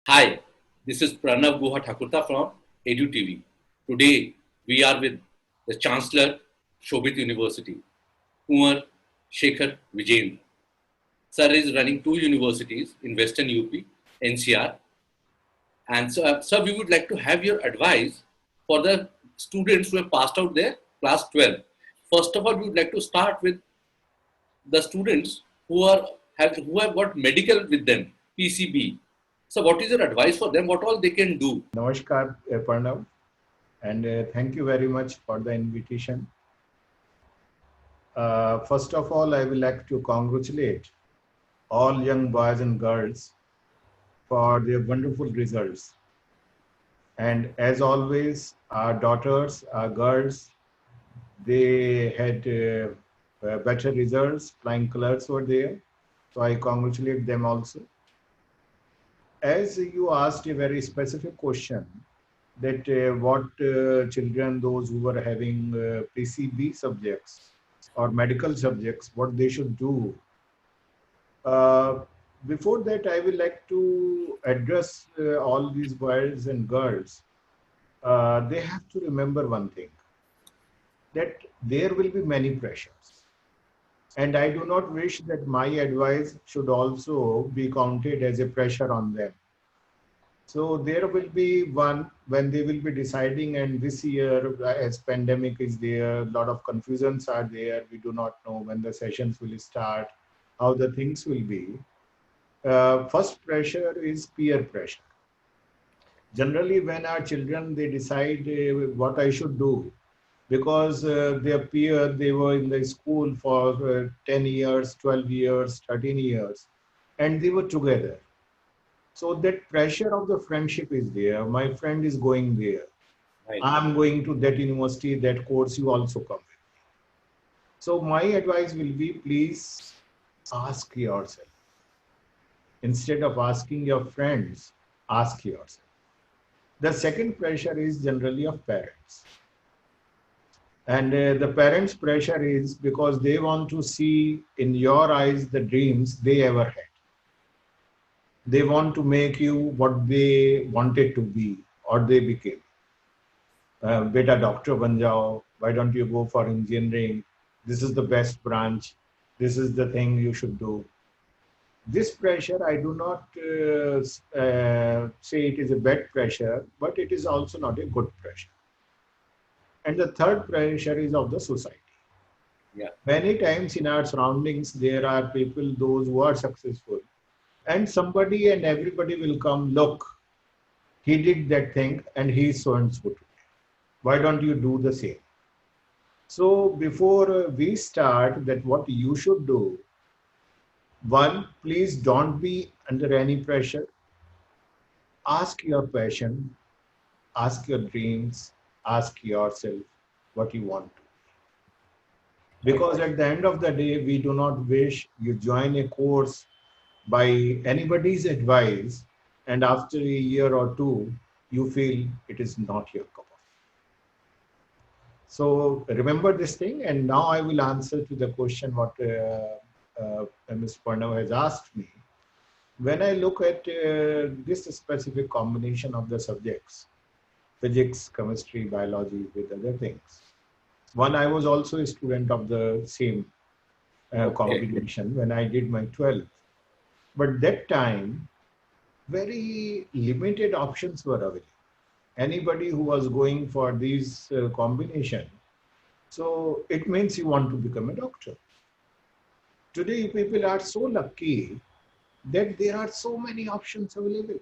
Hi, this is Pranav Guha Thakurta from EduTV. Today, we are with the Chancellor, Shobit University, Kumar Shekhar Vijayendra. Sir is running two universities in Western UP, NCR. And so, sir, we would like to have your advice for the students who have passed out their class 12. First of all, we would like to start with the students who have got medical with them, PCB. So, what is your advice for them? What all they can do? Namaskar, Pranav, and thank you very much for the invitation. First of all, I would like to congratulate all young boys and girls for their wonderful results. And as always, our daughters, our girls, they had better results, flying colors were there. So I congratulate them also. As you asked a very specific question, that what children, those who were having PCB subjects or medical subjects, what they should do. Uh, Before that, I would like to address all these boys and girls. They have to remember one thing, that there will be many pressures. And I do not wish that my advice should also be counted as a pressure on them. So there will be one when they will be deciding, and this year, as pandemic is there, a lot of confusions are there. We do not know when the sessions will start, how the things will be. First pressure is peer pressure. Generally, when our children they decide what I should do, because their peer they were in the school for 10 years, 12 years, 13 years, and they were together. So that pressure of the friendship is there. My friend is going there. Right. I'm going to that university, that course, you also come with. So my advice will be, please ask yourself. Instead of asking your friends, ask yourself. The second pressure is generally of parents. And the parents' pressure is because they want to see in your eyes the dreams they ever had. They want to make you what they wanted to be or they became. Beta doctor ban jao, why don't you go for engineering? This is the best branch. This is the thing you should do. This pressure, I do not say it is a bad pressure, but it is also not a good pressure. And the third pressure is of the society. Yeah. Many times in our surroundings, there are people, those who are successful, and somebody and everybody will come, look, he did that thing and he is so and so today. Why don't you do the same? So before we start that what you should do, one, please don't be under any pressure. Ask your passion, ask your dreams, ask yourself what you want to. Right. Because at the end of the day, we do not wish you join a course by anybody's advice, and after a year or two, you feel it is not your cup of. So remember this thing, and now I will answer to the question what Ms. Pranav has asked me. When I look at this specific combination of the subjects, physics, chemistry, biology, with other things. One, I was also a student of the same Okay. combination when I did my 12th. But that time, very limited options were available. Anybody who was going for these combination, so it means you want to become a doctor. Today, people are so lucky that there are so many options available.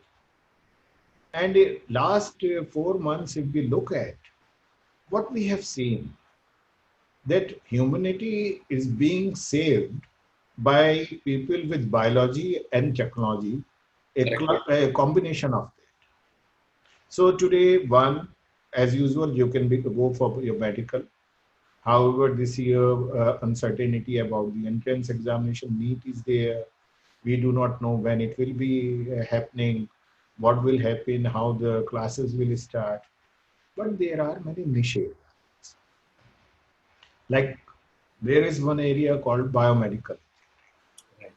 And last 4 months, if we look at what we have seen, that humanity is being saved by people with biology and technology, Correct. a combination of that. So today, one, as usual, you can go for your medical. However, this year, uncertainty about the entrance examination, NEET is there. We do not know when it will be happening, what will happen, how the classes will start. But there are many niche areas. Like there is one area called biomedical. Right.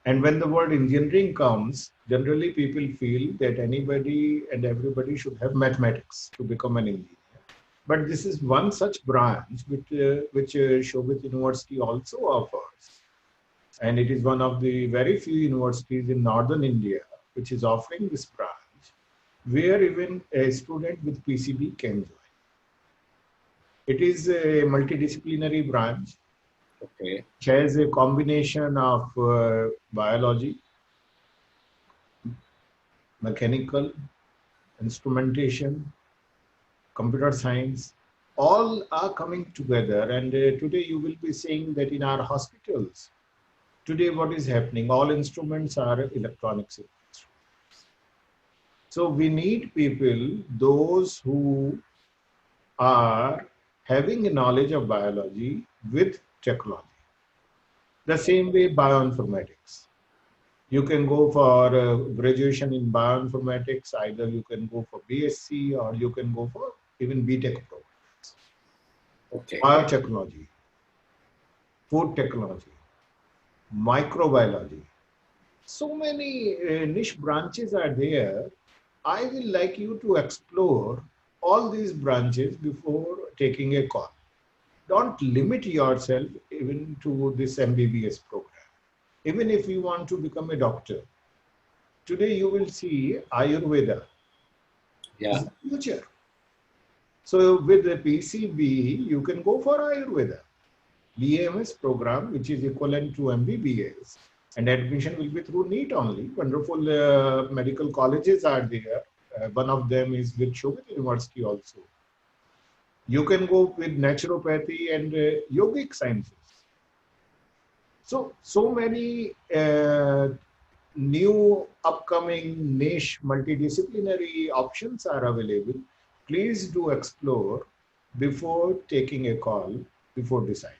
And when the word engineering comes, generally people feel that anybody and everybody should have mathematics to become an engineer. But this is one such branch which Shobit University also offers. And it is one of the very few universities in northern India which is offering this branch, where even a student with PCB can join. It is a multidisciplinary branch. Okay. Which has a combination of biology, mechanical, instrumentation, computer science, all are coming together. And today you will be seeing that in our hospitals, today what is happening, all instruments are electronics. So we need people, those who are having a knowledge of biology with technology. The same way bioinformatics. You can go for graduation in bioinformatics, either you can go for BSc or you can go for even BTech programs. Okay. Biotechnology, food technology, microbiology. So many niche branches are there. I will like you to explore all these branches before taking a call. Don't limit yourself even to this MBBS program. Even if you want to become a doctor, today you will see Ayurveda Yeah. is the future. So with the PCB, you can go for Ayurveda. BAMS program, which is equivalent to MBBS, and admission will be through NEET only. Wonderful medical colleges are there. One of them is with Shobit University also. You can go with naturopathy and yogic sciences. So many new upcoming niche multidisciplinary options are available. Please do explore before taking a call, before deciding.